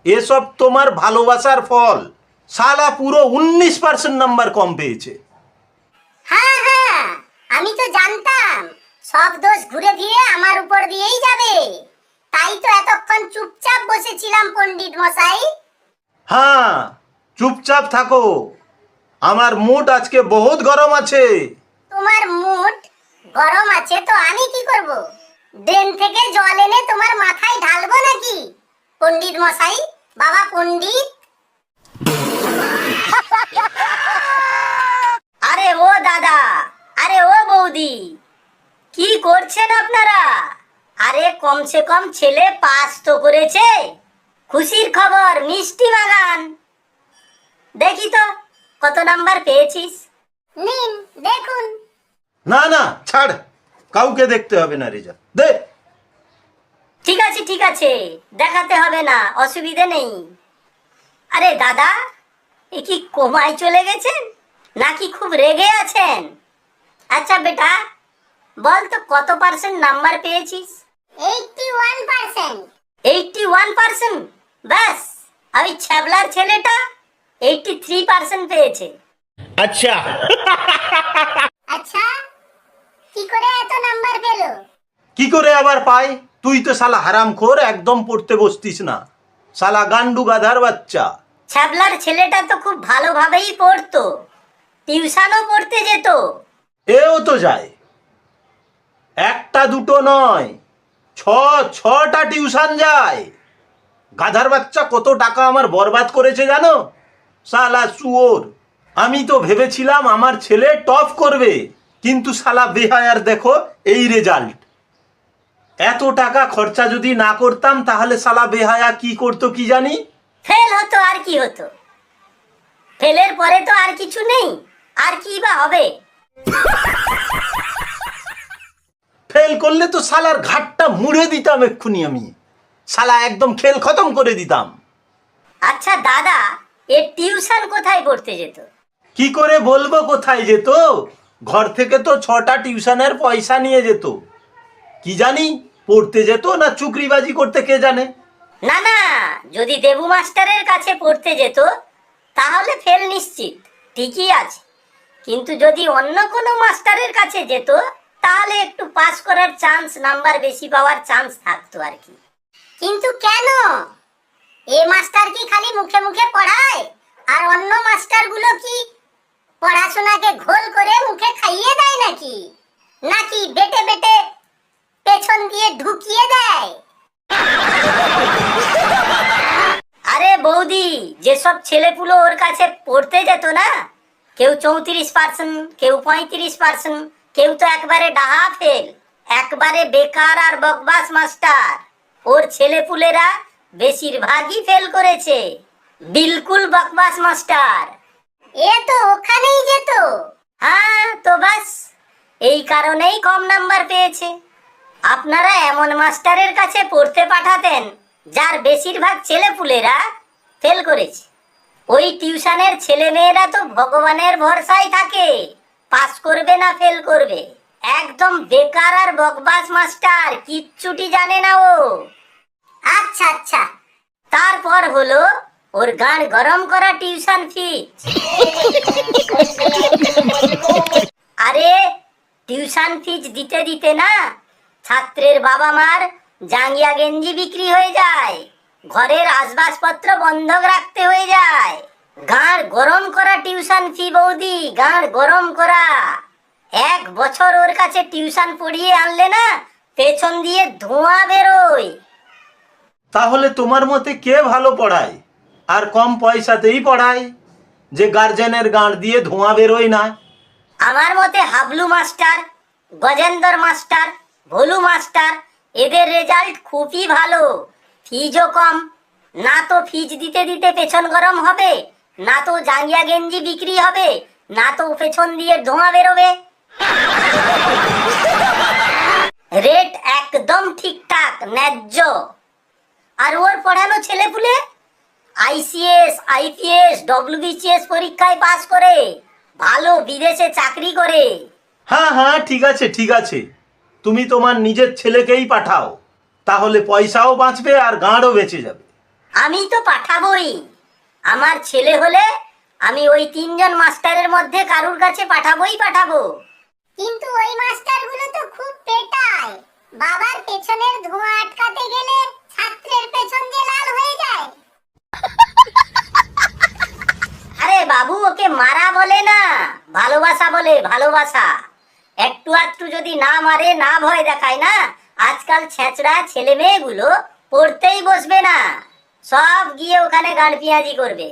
এসব তোমার ভালোবাসার ফল। শালা পুরো 19% নাম্বার কম পেয়েছে। হ্যাঁ হ্যাঁ, আমি তো জানতাম সব দোষ ঘুরে ফিরে আমার উপর দিয়েই যাবে, তাই তো এতক্ষণ চুপচাপ বসেছিলাম পণ্ডিত মশাই। হ্যাঁ, চুপচাপ থাকো, আমার মুড আজকে বহুত গরম আছে। তোমার মুড গরম আছে তো আমি কি করব? ড্রেন থেকে জল এনে তোমার মাথায় ঢালবো নাকি পণ্ডিত মশাই? বাবা পণ্ডিত। আরে ও দাদা, আরে ও বৌদি, কি করছেন আপনারা? আরে কমসে কম ছেলে পাস তো করেছে, খুশির খবর, মিষ্টি বাগান। দেখি তো কত নাম্বার পেয়েছিস। নিন দেখুন। না না ছাড়, কাউকে দেখতে হবে না রেজাল্ট, দে। ঠিক আছে ঠিক আছে, দেখাতে হবে না, অসুবিধে নেই। আরে দাদা, এ কি কোমায় চলে গেছেন নাকি খুব রেগে আছেন? আচ্ছা বেটা, বল তো কত পার্সেন্ট নাম্বার পেয়েছিস? 81%। 81%? ব্যাস, আমি ছ্যাবলার ছেলেটা 83% পেয়েছে। আচ্ছা আচ্ছা, কি করে এত নাম্বার পেলো? কি করে আবার পাই? তুই তো শালা হারামখোর, একদম পড়তে বসতিস না, শালা গান্ডু গাধার বাচ্চা। ছ্যাবলার ছেলেটা তো খুব ভালোভাবেই পড়তো, টিউশনও পড়তে যেত। এও তো যায়, একটা দুটো নয়, ছটা টিউশন যায়। গাধার বাচ্চা কত টাকা আমার বরবাদ করেছে জানো, শালা শুয়োর। আমি তো ভেবেছিলাম আমার ছেলে টপ করবে, কিন্তু শালা বেহায়ার দেখো এই রেজাল্ট। এত টাকা খরচা যদি না করতাম তাহলে শালা বেহায়া কি করতো কি জানি। ফেল হতো আর কি হতো, ফেলের পরে তো আর কিছু নেই, আর কি বা হবে? ফেল করলে তো শালার ঘাটটা মুড়ে দিতাম এক্ষুনি আমি, শালা একদম খেল খতম করে দিতাম। আচ্ছা দাদা, এ টিউশন কোথায় পড়তে যেত? কি করে বলবো কোথায় যেত, ঘর থেকে তো 6টা টিউশনের পয়সা নিয়ে যেত। কি জানি পড়তে যেত না চুকরিবাজি করতে, কে জানে। না না, যদি দেবু মাস্টারের কাছে পড়তে যেত তাহলে ফেল নিশ্চিত, ঠিকই আছে। কিন্তু যদি অন্য কোনো মাস্টারের কাছে যেত তাহলে একটু পাস করার চান্স, নাম্বার বেশি পাওয়ার চান্স থাকতো আর কি। কিন্তু কেন? এ মাস্টার কি খালি মুখে মুখে পড়ায়, আর অন্য মাস্টারগুলো কি পড়াশোনাকে ঘোল করে মুখে খাইয়ে দেয় নাকি? নাকি বেটে বেটে পেছন দিয়ে ঢুকিয়ে দেয়? আরে বৌদি, যেসব ছেলেপুলো ওর কাছে পড়তে যেত না, কেউ 34%, কেউ 35%, কেউ তো একবারে ডাহা ফেল, একবারে বেকার আর বকবাস মাস্টার। ওর ছেলেপুলেরা বেশিরভাগই ফেল করেছে, বিলকুল বকবাস মাস্টার। এ তো ওখানেই যেত। হ্যাঁ তো বাস, এই কারণেই কম নাম্বার পেয়েছে। আপনারা এমন মাস্টারের কাছে পড়তে পাঠাতেন যার বেশিরভাগ ছেলেপুলেরা ফেল করেছে। ওই টিউশনের ছেলে মেয়েরা তো ভগবানের ভরসায় থাকে, পাস করবে না ফেল করবে। একদম বেকার আর বকবাস মাস্টার, কিচ্ছুটি জানে না ও। আচ্ছা আচ্ছা, তারপর হলো ওর গান গরম করা টিউশন ফিজ। আরে টিউশন ফিজ দিতে দিতে না ছাত্রের বাবা মার জাঙ্গিয়া গেঞ্জি বিক্রি হয়ে যায়, ঘরের আসবাবপত্র বন্ধক রাখতে হয়ে যায়। গাঁড় গরম করা টিউশন ফি বৌদি, গাঁড় গরম করা। 1 বছর ওর কাছে টিউশন পড়িয়ে আনলে না পেছন দিয়ে ধোঁয়া বেরোয়। তাহলে তোমার মতে কে ভালো পড়ায় আর কম পয়সাতেই পড়ায়, যে গার্জেনের গাঁড় দিয়ে ধোঁয়া বেরোয় না? আমার মতে Hablu master, Gajendar master, Bholu master, এদের রেজাল্ট খুবই ভালো, ফিজও কম। না তো ফিজ দিতে দিতে পেছন গরম হবে, না তো জাঙ্গিয়া গেঞ্জি বিক্রি হবে, না তো পেছন দিয়ে ধোঁয়া বেরোবে। রেট একদম ঠিকঠাক, ন্যায্য। আর ওর পড়ানো ছেলেপুলে আইসিএস, আইপিএস, ডব্লিউবিসিএস পরীক্ষায় পাস করে ভালো বিদেশে চাকরি করে। হ্যাঁ হ্যাঁ ঠিক আছে ঠিক আছে, তুমি তোমার নিজের ছেলেকেই পাঠাও, তাহলে পয়সাও বাঁচবে আর গাঁড়ও বেঁচে যাবে। আমি তো পাঠাবোই। আমার ছেলে হলে আমি ওই 3জন মাস্টারের মধ্যে কারুর কাছে পাঠাবো। কিন্তু ওই মাস্টারগুলো তো খুব পেটায়। বাবার পেছনের ধোঁয়া আটকাতে গেলে ছাত্রের পেছন যে লাল হয়ে যায়। আরে বাবু, ওকে মারা বলে না, ভালোবাসা বলে, ভালোবাসা। একটু একটু যদি না মারে, না ভয় দেখায় না, আজকাল ছেঁচড়া ছেলে মেয়েগুলো পড়তেই বসবে না, সব গিয়ে ওখানে গান পিয়াজি করবে।